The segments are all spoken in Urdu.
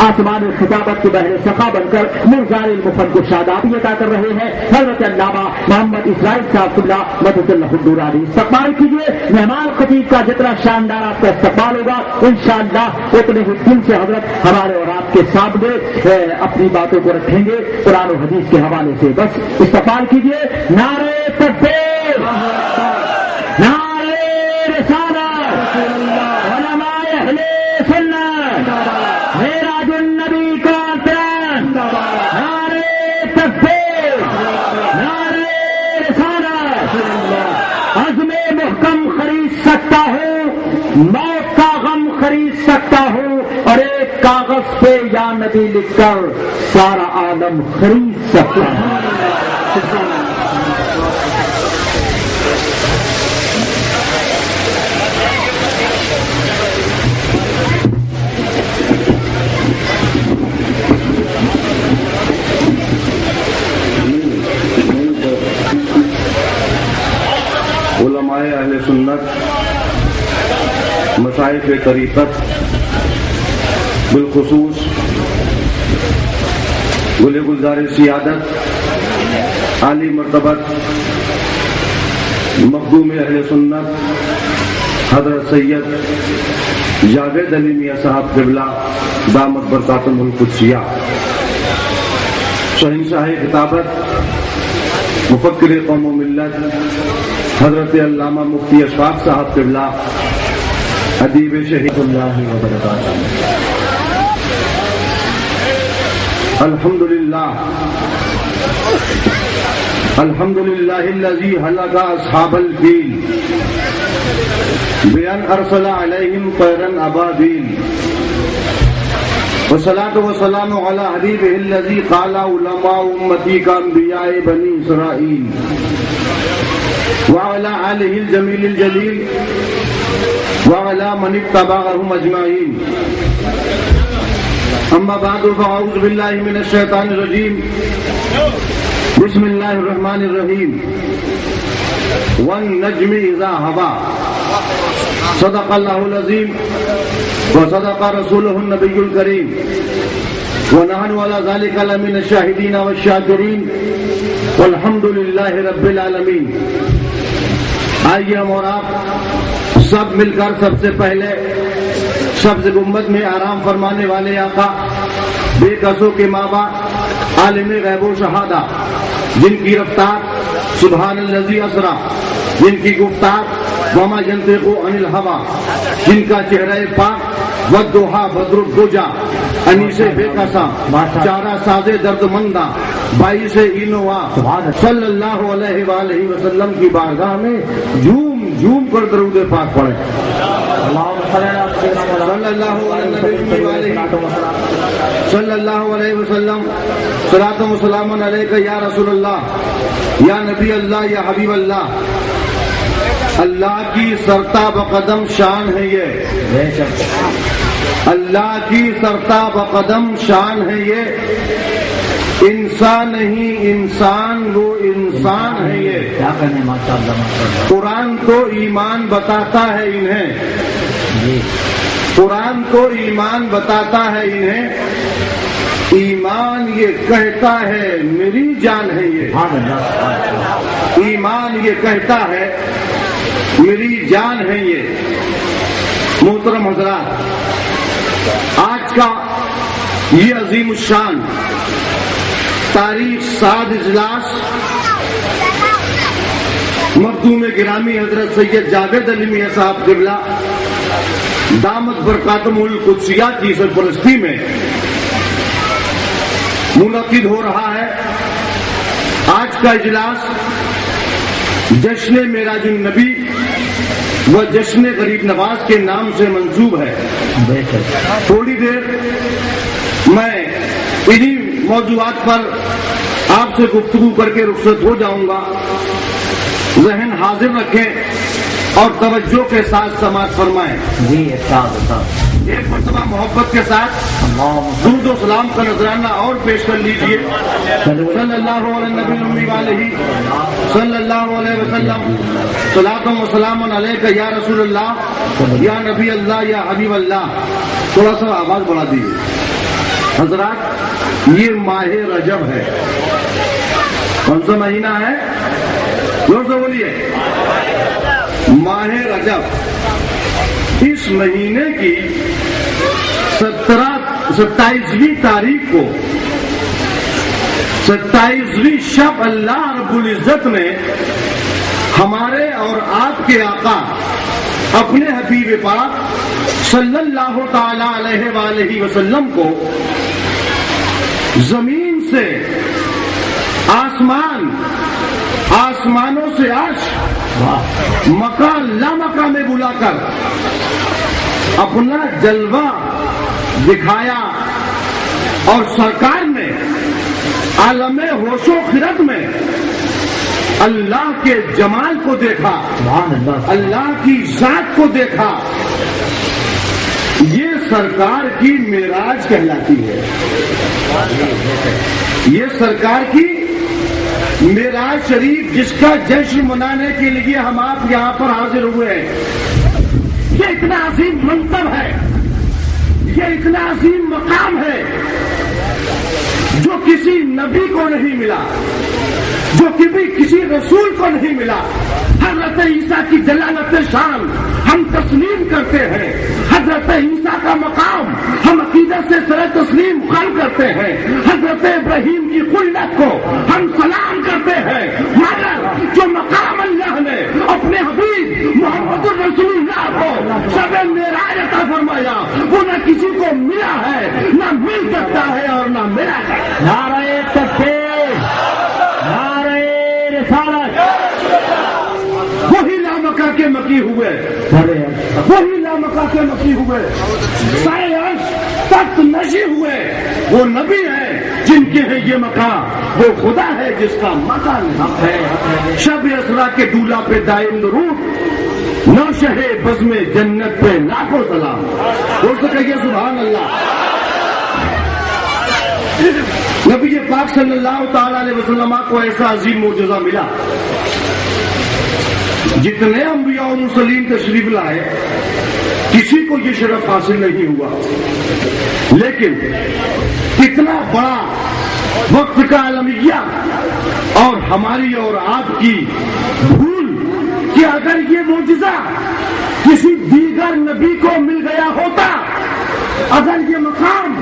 آسمان خطابت کے بحر سخا بن کر مرزار المفن کو شادابی عطا کر رہے ہیں حضرت علامہ محمد اسرائیل صاحب اللہ مدد اللہ الدورانی. استقبال کیجیے. مہمان خطیب کا جتنا شاندار آپ کا استقبال ہوگا انشاءاللہ اتنے ہی دل سے حضرت ہمارے اور آپ کے سامنے اپنی باتوں کو رکھیں گے قرآن و حدیث کے حوالے سے. بس استقبال کیجیے. نعرہ تکبیر، نعرہ رسالت، علماء اہل سنت، معراج النبی کانفرنس. نعرہ تکبیر، نعرہ رسالت. عزم محکم خرید سکتا ہوں، موت کا غم خرید سکتا ہوں، اور ایک کاغذ پہ یا نبی لکھ کر سارا عالم خرید سکتا ہوں. علماء اہل سنت، مشائخ طریقت، بالخصوص گل گلزار سیادت، عالی مرتبت مخدوم اہل سنت حضرت سید جاوید علی میاں صاحب قبلہ دامت برکاتہم القدسیہ، شہنشاہ خطابت مفکر قوم و ملت حضرت علامہ مفتی اشفاق صاحب قبلہ ادیب شہید اللہ وبرکاتہ. الحمدللہ الحمدللہ الذی ہلک اصحاب الفیل بأن ارسل علیہم طیرا ابابیل، والصلاة والسلام علی حبیبہ الذی قال علماء امتی کانبیاء بنی اسرائیل وعلى آلہ الجمیل الجلیل وعلى من اتبعهم اجمعین. اما بعد فاعوذ باللہ من الشیطان الرجیم. بسم اللہ الرحمن الرحیم. والنجم اذا ہوا. صدق اللہ العظیم وصدق رسولہ النبی الکریم ونحن على ذلك لمن الشاہدین والشاکرین والحمد للہ رب العالمین. آئیے ہم اور آپ سب مل کر سب سے پہلے سبز گنبد میں آرام فرمانے والے آقا، بے قصوں کے ماں باپ، عالم غیب و شہادہ، جن کی رفتار سبحان الذی اسریٰ، جن کی گفتار وما ینطق عن الہویٰ، جن کا چہرہ پاک والضحیٰ بدر الدجیٰ، انیس بے قصاں، چارہ ساز درد مندہ، باعث اینوا، صلی اللہ علیہ وآلہ وسلم کی بارگاہ میں جھوم جھوم کر درود پاک پڑھیں. صلی اللہ علیہ وسلم. صلاۃ و سلام علیک یا رسول اللہ، یا نبی اللہ، یا حبیب اللہ. اللہ کی سرتا بقدم شان ہے یہ، اللہ کی سرتا بقدم شان ہے یہ. انسان نہیں انسان، وہ انسان ہے یہ. کیا کرنے ماشاءاللہ. قرآن تو ایمان بتاتا ہے انہیں، قرآن تو ایمان بتاتا ہے انہیں. ایمان یہ کہتا ہے میری جان ہے یہ، ایمان یہ کہتا ہے میری جان ہے یہ. محترم حضرات، آج کا یہ عظیم الشان تاریخ 7 اجلاس مخدوم گرامی حضرت سید جاوید علی میاں صاحب قبلہ دامت برکاتہم القدسیہ کی سرپرستی میں منعقد ہو رہا ہے. آج کا اجلاس جشن معراج النبی و جشن غریب نواز کے نام سے منسوب ہے. تھوڑی دیر میں انہی موضوعات پر آپ سے گفتگو کر کے رخصت ہو جاؤں گا. ذہن حاضر رکھیں اور توجہ کے ساتھ سماعت فرمائیں. جی استاد ایک مرتبہ محبت کے ساتھ درود و سلام کا نذرانہ اور پیش کر لیجیے. صلی اللہ علیہ نبی الامی والہ صلی اللہ علیہ وسلم. صلاۃ و سلام علیک یا رسول اللہ، یا نبی اللہ، یا حبیب اللہ. تھوڑا سا آواز بڑھا دیجیے. حضرات یہ ماہ رجب ہے. کون سا مہینہ ہے؟ زور سے بولیے. ماہ رجب. اس مہینے کی 27ویں تاریخ کو 27ویں شب اللہ رب العزت نے ہمارے اور آپ کے آقا اپنے حبیب پاک صلی اللہ تعالی علیہ وآلہ وسلم کو زمین سے آسمانوں سے عرش مکان لامکان میں بلا کر اپنا جلوہ دکھایا اور سرکار نے عالم ہوش و خرد میں اللہ کے جمال کو دیکھا, اللہ کی ذات کو دیکھا. یہ سرکار کی معراج کہلاتی ہے. یہ سرکار کی معراج شریف جس کا جشن منانے کے لیے ہم آپ یہاں پر حاضر ہوئے ہیں. یہ اتنا عظیم منصب ہے, یہ اتنا عظیم مقام ہے جو کسی نبی کو نہیں ملا, جو کسی رسول کو نہیں ملا. حضرت عیسیٰ کی جلالت شان ہم تسلیم کرتے ہیں. حضرت عیسیٰ کا مقام ہم عقیدت سے سر تسلیم قائم کرتے ہیں. حضرت ابراہیم کی خلت کو ہم سلام کرتے ہیں. مگر جو مقام اللہ نے اپنے حبیب محمد الرسول اللہ کو شب معراج عطا فرمایا وہ نہ کسی کو ملا ہے, نہ مل سکتا ہے اور نہ ملا ہے. نعرہ تکبیر, نعرہ رسالت. وہی لامکا کے مکی ہوئے, وہی لامکا کے مکی ہوئے, سائے عرش تخت نشی ہوئے. وہ نبی ہے جن کے ہیں یہ مقام, وہ خدا ہے جس کا مقام ہے. شب اسرا کے دولہ پہ دائم درود, نوشہ بزم جنت پہ لاکھوں سلام. ہو سکے سبحان اللہ. نبی پاک صلی اللہ تعالی علیہ وسلم کو ایسا عظیم معجزہ ملا. جتنے انبیاء و مرسلین تشریف لائے کسی کو یہ شرف حاصل نہیں ہوا, لیکن کتنا بڑا وقت کا المیہ اور ہماری اور آپ کی بھول کہ اگر یہ معجزہ کسی دیگر نبی کو مل گیا ہوتا, اگر یہ مقام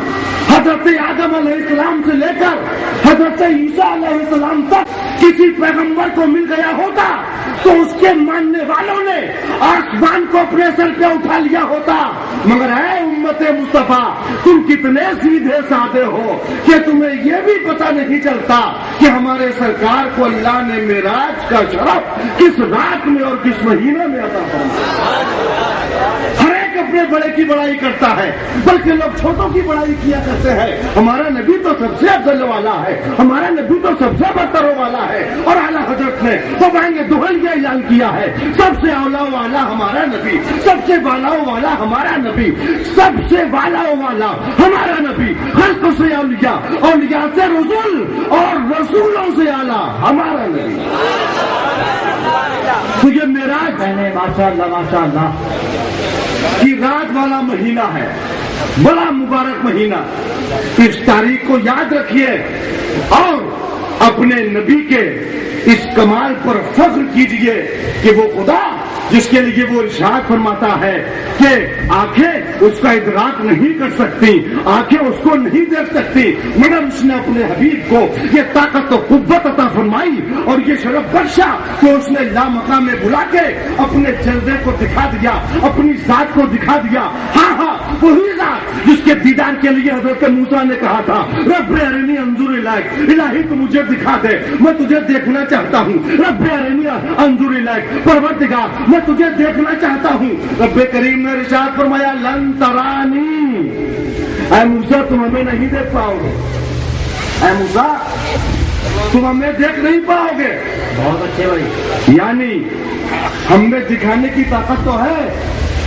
حضرت آدم علیہ السلام سے لے کر حضرت عیسیٰ علیہ السلام تک کسی پیغمبر کو مل گیا ہوتا تو اس کے ماننے والوں نے آسمان کو اپنے سر پہ اٹھا لیا ہوتا. مگر اے امت مصطفیٰ, تم کتنے سیدھے سادے ہو کہ تمہیں یہ بھی پتہ نہیں چلتا کہ ہمارے سرکار کو اللہ نے معراج کا شرف کس رات میں اور کس مہینے میں عطا فرمایا. ہر ایک اپنے بڑے کی بڑائی کرتا ہے, بلکہ لوگ چھوٹوں کی بڑائی کیا کرتے ہیں. ہمارا نبی تو سب سے افضل والا ہے, ہمارا نبی تو سب سے برتر والا ہے. اور اعلیٰ حضرت نے تو بائیں دہن یہ اعلان کیا ہے, سب سے اولا والا ہمارا نبی, سب سے بالا والا ہمارا نبی, سب سے بالا والا ہمارا نبی, خلق سے اولیاء, اولیاء سے رسول اور رسولوں سے اعلیٰ ہمارا نبی. تو یہ معراج ماشاءاللہ کی رات والا مہینہ ہے, بڑا مبارک مہینہ. اس تاریخ کو یاد رکھیے اور اپنے نبی کے اس کمال پر فخر کیجئے کہ وہ خدا جس کے لیے وہ ارشاد فرماتا ہے کہ آنکھیں اس کا ادراک نہیں کر سکتی, آنکھیں اس کو نہیں دیکھ سکتی, مگر اس نے اپنے حبیب کو یہ طاقت و قوت عطا فرمائی اور یہ شرف بخشا کہ اس نے لامقام میں بلا کے اپنے جلدے کو دکھا دیا, اپنی ذات کو دکھا دیا. ہاں وہی ذات جس کے دیدار کے لیے حضرت موسیٰ نے کہا تھا رب ارنی انظر الیک, الہی تو مجھے دکھا دے, میں تجھے دیکھنا چاہتا ہوں. رب ارنی انظر الیک, پروردگار میں تجھے دیکھنا چاہتا ہوں. رب کریم نے ارشاد فرمایا لن ترانی, اے موسیٰ تم ہمیں نہیں دیکھ پاؤ گے, اے موسیٰ تم ہمیں دیکھ نہیں پاؤ گے. بہت اچھے بھائی, یعنی ہم میں دکھانے کی طاقت تو ہے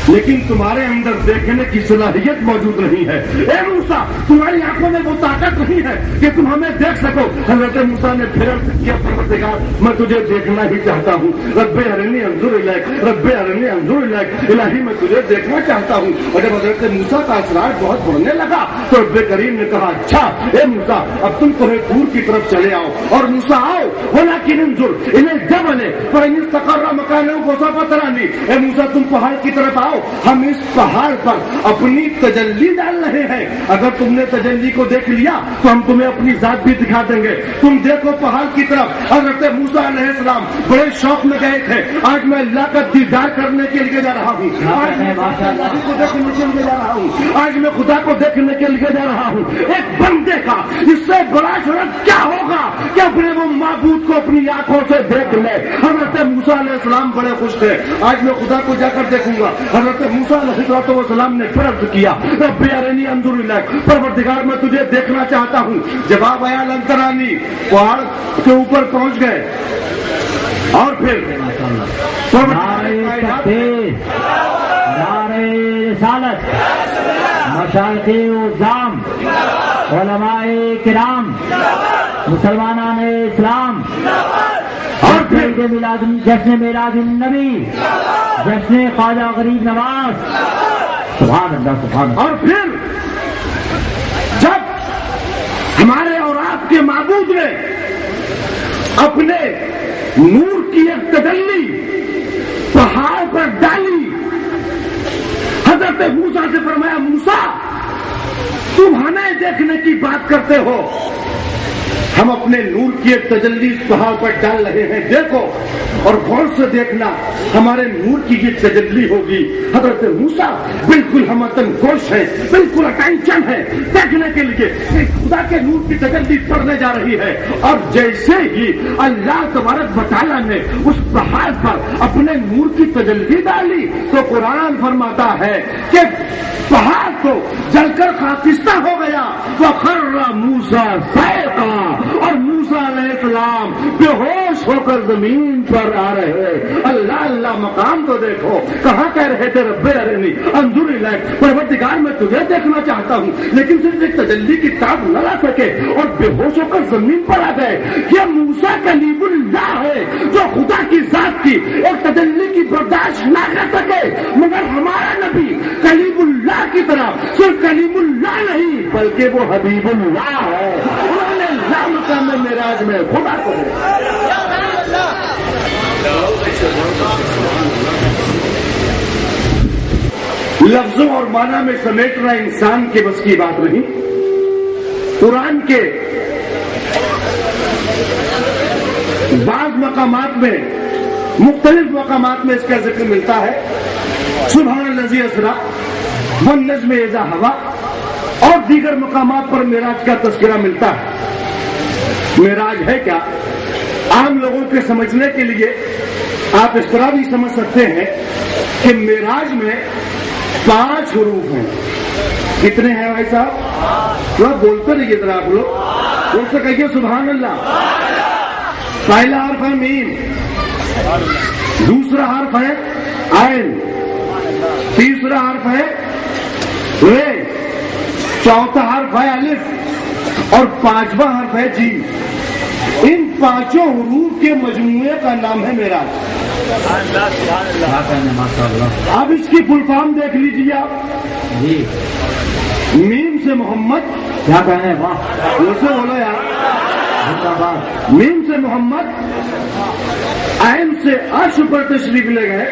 لیکن تمہارے اندر دیکھنے کی صلاحیت موجود نہیں ہے. اے موسیٰ تمہاری آنکھوں میں وہ طاقت نہیں ہے کہ تم ہمیں دیکھ سکو. حضرت موسیٰ نے پھر عرض کیا پروردگار میں تجھے دیکھنا ہی چاہتا ہوں. رب ارنی انظر الیک، رب ارنی انظر الیک، الہی میں تجھے دیکھنا چاہتا ہوں. اور جب حضرت موسیٰ کا اصرار بہت بڑھنے لگا تو رب کریم نے کہا اچھا اے موسیٰ اب تم کوہ طور کی طرف چلے آؤ. اور موسیٰ آؤ ولکن انظر الی الجبل فإن استقر مکانہ فسوف ترانی. اے موسیٰ تم پہاڑ کی طرف آؤ، ہم اس پہاڑ پر اپنی تجلی ڈال رہے ہیں. اگر تم نے تجلی کو دیکھ لیا تو ہم تمہیں اپنی ذات بھی دکھا دیں گے. تم دیکھو پہاڑ کی طرف. حضرت موسیٰ علیہ السلام بڑے شوق میں گئے تھے. آج میں اللہ کا دیدار کرنے کے لیے جا رہا ہوں، آج میں اللہ کو دیکھنے کے لیے جا رہا ہوں، آج میں خدا کو دیکھنے کے لیے جا رہا ہوں. ایک بندے کا اس سے بڑا شرف کیا ہوگا کہ اپنے وہ معبود کو اپنی آنکھوں سے دیکھ لے. حضرت موسیٰ علیہ السلام بڑے خوش تھے، آج میں خدا کو جا کر دیکھوں گا. حضرت موسیٰ علیہ السلام نے پھر عرض کیا رب ارنی انظر الیک، پروردگار میں تجھے دیکھنا چاہتا ہوں. جواب آیا لن ترانی. پہاڑ کے اوپر پہنچ گئے اور پھر رسالت مشائخ اعظام علماء کرام مسلمانان اسلام اور پھر جشن میلاد النبی، جشن خواجہ غریب نواز. سبحان اللہ سبحان اللہ. اور پھر جب ہمارے اور آپ کے معبود نے اپنے نور کی ایک تجلی پہاڑ پر ڈالی، حضرت موسیٰ سے فرمایا موسیٰ تم ہمیں دیکھنے کی بات کرتے ہو، ہم اپنے نور کی ایک تجلی اس پہاڑ پر ڈال رہے ہیں، دیکھو اور غور سے دیکھنا ہمارے نور کی یہ تجلی ہوگی. حضرت موسیٰ بالکل ہمتن گوش ہے، بالکل اٹینشن ہے دیکھنے کے لیے کہ خدا کے نور کی تجلی پڑنے جا رہی ہے. اور جیسے ہی اللہ تبارک و تعالیٰ نے اس پہاڑ پر اپنے نور کی تجلی ڈالی تو قرآن فرماتا ہے کہ پہاڑ تو جل کر خاکستہ ہو گیا. وَخَرَّ مُوسَىٰ صَعِقًا، اور موسیٰ علیہ السلام بے ہوش ہو کر زمین پر آ رہے. اللہ اللہ مقام تو دیکھو، کہاں کہہ رہے تھے رب ارنی انظر الیک، پروردگار میں تجھے دیکھنا چاہتا ہوں، لیکن صرف ایک تجلی کی تاب نہ لا سکے اور بے ہوش ہو کر زمین پر آ گئے. یہ موسیٰ کلیم اللہ ہے جو خدا کی ذات کی ایک تجلی کی برداشت نہ کر سکے، مگر ہمارا نبی کلیم اللہ کی طرح صرف کلیم اللہ نہیں بلکہ وہ حبیب اللہ ہے. انہوں نے مقام معراج میں خدا کو لفظوں اور معنی میں سمیٹنا انسان کے بس کی بات نہیں. قرآن کے بعض مقامات میں، مختلف مقامات میں اس کا ذکر ملتا ہے. سبحان الذی اسری والنجم اذا ہوا، اور دیگر مقامات پر معراج کا تذکرہ ملتا ہے. معراج ہے کیا؟ عام لوگوں کے سمجھنے کے لیے آپ اس طرح بھی سمجھ سکتے ہیں کہ معراج میں 5 حروف ہیں. کتنے ہیں بھائی صاحب؟ تو آپ بولتے رہیے ذرا، آپ لوگ ان سے کہیے سبحان اللہ. پہلا حرف ہے میم، دوسرا حرف ہے عین، تیسرا حرف ہے رے، چوتھا حرف ہے الف اور 5واں حرف ہے جیم. ان 5 حروف کے مجموعے کا نام ہے معراج. اب اس کی فل فارم دیکھ لیجیے آپ. میم سے محمد، کیا کہنے واہ اسے بولو یار. میم سے محمد، عین سے عرش پر تشریف لے گئے،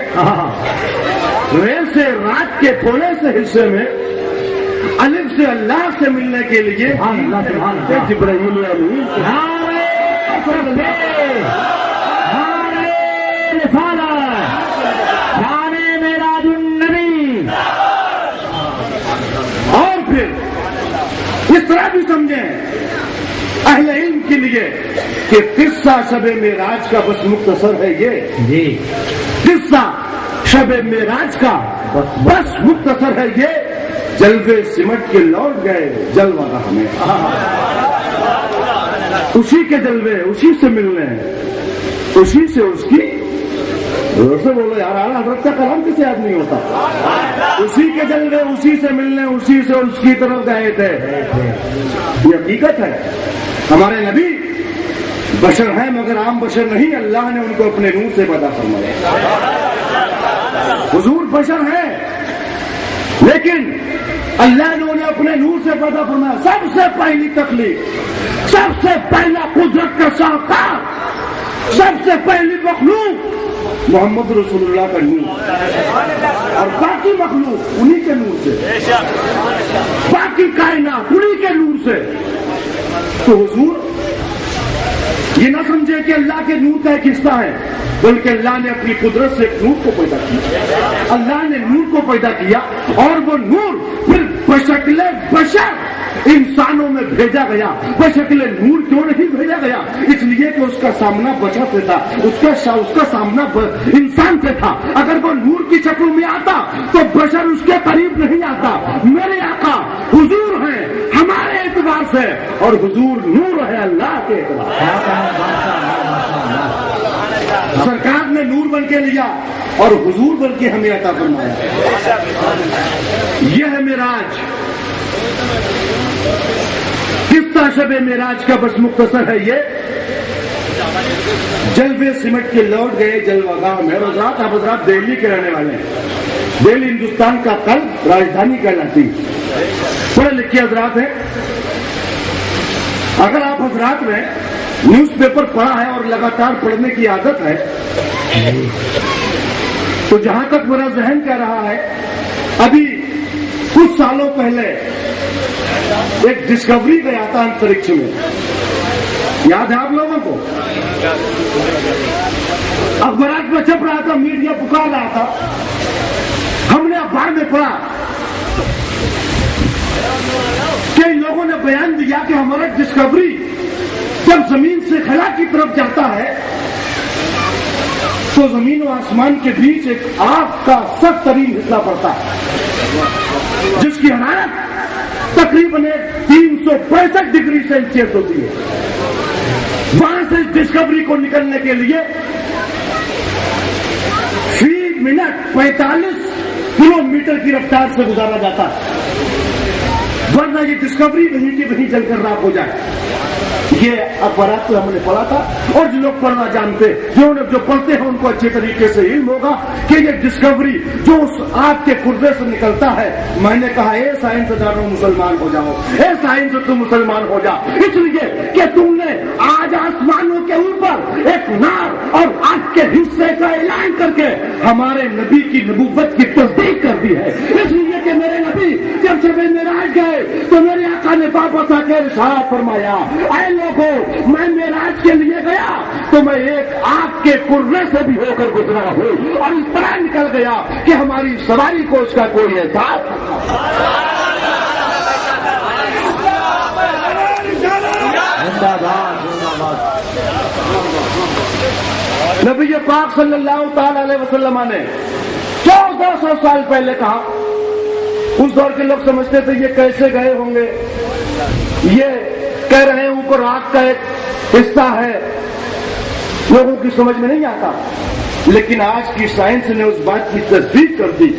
رے سے رات کے تھوڑے سے حصے میں، الف سے اللہ سے ملنے کے لیے جبرائیل امین. معراج النبی. اور پھر اس طرح بھی سمجھیں اہل علم کے لیے کہ قصہ شب معراج کا بس مختصر ہے یہ. جی قصہ شب معراج کا بس مختصر ہے یہ. جلوے سمٹ کے لوٹ گئے جلوہ راہ میں، اسی کے جلوے، اسی سے ملنے، اسی سے اس کی سے بولو یار، اعلیٰ حضرت کا کلام کسی یاد نہیں ہوتا. اسی کے جلوے، اسی سے ملنے، اسی سے اس کی طرف گئے تھے. یہ حقیقت ہے. ہمارے نبی بشر ہیں مگر عام بشر نہیں. اللہ نے ان کو اپنے نور سے پیدا فرمایا. حضور بشر ہیں لیکن اللہ نے انہیں اپنے نور سے پیدا فرمایا. سب سے پہلی تخلیق، سب سے پہلا قدرت کا شاہکار، سب سے پہلی مخلوق محمد رسول اللہ کا نور، اور باقی مخلوق انہی کے نور سے، باقی کائنات انہی کے نور سے. تو حضور یہ نہ سمجھے کہ اللہ کے نور کا ایک حصہ ہے، بلکہ اللہ نے اپنی قدرت سے ایک نور کو پیدا کیا. اللہ نے نور کو پیدا کیا اور وہ نور پھر بشکل بشر انسانوں میں بھیجا گیا. بشکل نور کیوں نہیں بھیجا گیا؟ اس لیے کہ اس کا سامنا بشر سے تھا، اس کا سامنا انسان سے تھا. اگر وہ نور کی شکل میں آتا تو بشر اس کے قریب نہیں آتا. میرے آقا حضور ہیں ہمارے اعتبار سے، اور حضور نور ہے اللہ کے اعتبار سے. سرکار نے نور بن کے لیا اور حضور بن کے ہمیں عطا فرمایا. یہ ہے معراج. قصہ شب معراج کا بس مختصر ہے یہ. جلوے سمٹ کے لوٹ گئے جلوہ گاہ میں. حضرات آپ حضرات دہلی کے رہنے والے ہیں. دہلی ہندوستان کا قلب، راجدھانی کہلاتی. پڑھے لکھے حضرات ہیں. اگر آپ حضرات میں نیوز پیپر پڑھا ہے اور لگاتار پڑھنے کی عادت ہے تو جہاں تک میرا ذہن کہہ رہا ہے، ابھی کچھ سالوں پہلے ایک ڈسکوری گیا تھا انترکش میں. یاد ہے آپ لوگوں کو؟ اخبارات میں چھپ رہا تھا، میڈیا پکار رہا تھا. ہم نے اخبار میں پڑھا کہ ان لوگوں نے بیان دیا کہ ہمارا ڈسکوری جب زمین سے خلا کی طرف جاتا ہے تو زمین و آسمان کے بیچ ایک آگ کا سخت ترین حصہ پڑتا ہے جس کی حرارت تقریباً 365 ڈگری سیلسیس ہوتی ہے. وہاں سے ڈسکوری کو نکلنے کے لیے فی منٹ 45 کلومیٹر کی رفتار سے گزارا جاتا ہے، ورنہ یہ ڈسکوری وہیں کی وہیں جل کر راکھ ہو جائے. یہ اخبارات کو ہم نے پڑھا تھا، اور جو لوگ پڑھنا جانتے، جو پڑھتے ہیں ان کو اچھے طریقے سے علم ہوگا کہ یہ ڈسکوری جو اس آگ کے کردے سے نکلتا ہے. میں نے کہا اے سائنس دانوں مسلمان ہو جاؤ، اے سائنس تم مسلمان ہو جا، اس لیے کہ تم نے آج آسمانوں کے اوپر ایک نار اور آگ کے حصے کا اعلان کر کے ہمارے نبی کی نبوت کی تصدیق کر دی ہے. اس لیے کہ میرے نبی جب شب معراج گئے تو میرے آقا نے واپس آ کے ارشاد فرمایا، اے لوگوں میں معراج کے لیے گیا تو میں ایک آگ کے کرنے سے بھی ہو کر گزرا ہوں، اور اس طرح نکل گیا کہ ہماری سواری کو اس کا کوئی احساس. نبی پاک صلی اللہ تعالی علیہ وسلم نے 1400 سال پہلے کہا. اس دور کے لوگ سمجھتے تھے یہ کیسے گئے ہوں گے، یہ کہہ رہے ہیں اوپر آگ کا ایک حصہ ہے، لوگوں کی سمجھ میں نہیں آتا. لیکن آج کی سائنس نے اس بات کی تصدیق کر دی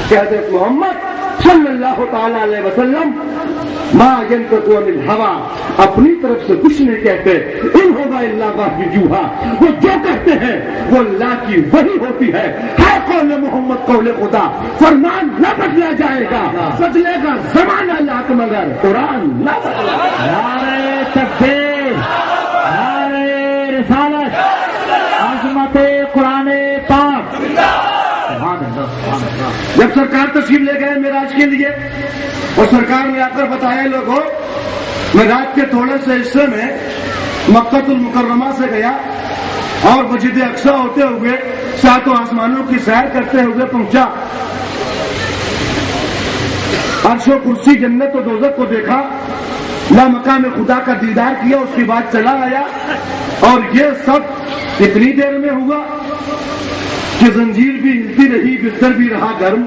کہ حضرت محمد صلی اللہ تعالی علیہ وسلم ما ينطق عن الهوى، اپنی طرف سے کچھ نہیں کہتے. ان هو الا وحی یوحی، وہ جو کہتے ہیں وہ اللہ کی وحی ہوتی ہے. ہے قول محمد قول خدا، فرمان نہ بدلا جائے گا، بدلے گا زمانہ لاکھ مگر قرآن نہ بدلے گا. نعرہ تکبیر، نعرہ رسالت، عظمت قرآن پاک. جب سرکار تشریف لے گئے معراج کے لیے اور سرکار نے آ کر بتایا لوگوں میں رات کے تھوڑے سے حصے میں مکہ المکرمہ سے گیا اور مسجد اقصی ہوتے ہوئے ساتوں آسمانوں کی سیر کرتے ہوئے پہنچا. عرش و کرسی، جنت و دوزخ کو دیکھا، لامقام خدا کا دیدار کیا، اس کے بعد چلا آیا. اور یہ سب اتنی دیر میں ہوا کہ زنجیر بھی ہلتی رہی، بستر بھی رہا گرم.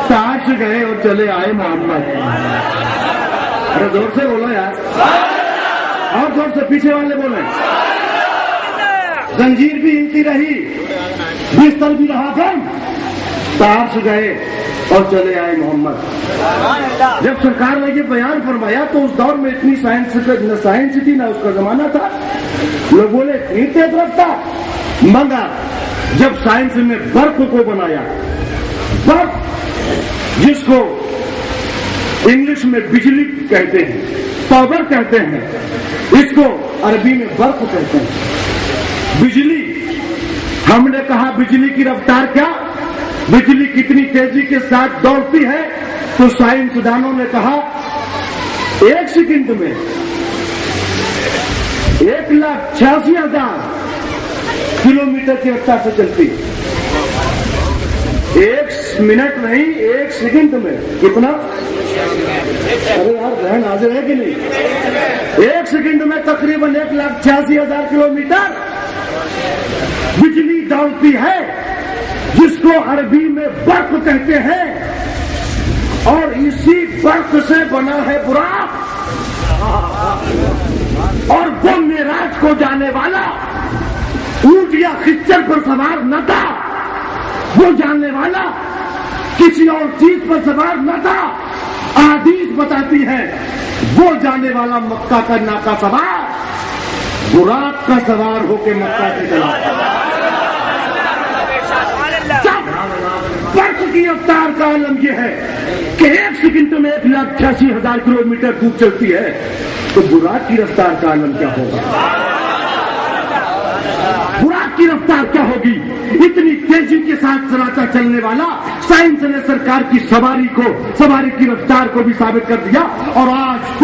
تاش گئے اور چلے آئے محمد. ارے زور سے بولو یار، اور زور سے پیچھے والے بولیں. زنجیر بھی ہلتی رہی، بستر بھی رہا گرم، تار سے گئے اور چلے آئے محمد۔ جب سرکار نے یہ بیان فرمایا تو اس دور میں اتنی نہ سائنس تھی نہ اس کا زمانہ تھا، لوگ بولے اتنی تیز رفتار، مگر جب سائنس نے برق کو بنایا، برق جس کو انگلش میں بجلی کہتے ہیں، پاور کہتے ہیں، اس کو عربی میں برق کہتے ہیں، بجلی۔ ہم نے کہا بجلی کی رفتار کیا، بجلی کتنی تیزی کے ساتھ دوڑتی ہے، تو سائنسدانوں نے کہا 1 سیکنڈ میں 1,86,000 کلومیٹر کی رفتار سے چلتی، 1 منٹ نہیں 1 سیکنڈ میں کتنا؟ ارے یار ذہن حاضر ہے کہ نہیں؟ 1 سیکنڈ میں تقریباً 1,86,000 کلومیٹر بجلی دوڑتی ہے، جس کو عربی میں برق کہتے ہیں، اور اسی برق سے بنا ہے براق، اور وہ معراج کو جانے والا اونٹ یا خچر پر سوار نہ تھا، وہ جاننے والا کسی اور چیز پر سوار نہ تھا۔ احادیث بتاتی ہے وہ جانے والا مکہ کا ناکا سوار براق کا سوار ہو کے مکہ سے چلا۔ برق کی رفتار کا عالم یہ ہے کہ 1 سیکنڈ میں 1,86,000 کلومیٹر دور چلتی ہے، تو براق کی رفتار کا عالم کیا ہوگا؟ براق کی رفتار کیا ہوگی؟ اتنی تیزی کے ساتھ چلاتا چلنے والا سائنس نے سرکار کی سواری کی رفتار کو بھی ثابت کر دیا، اور آج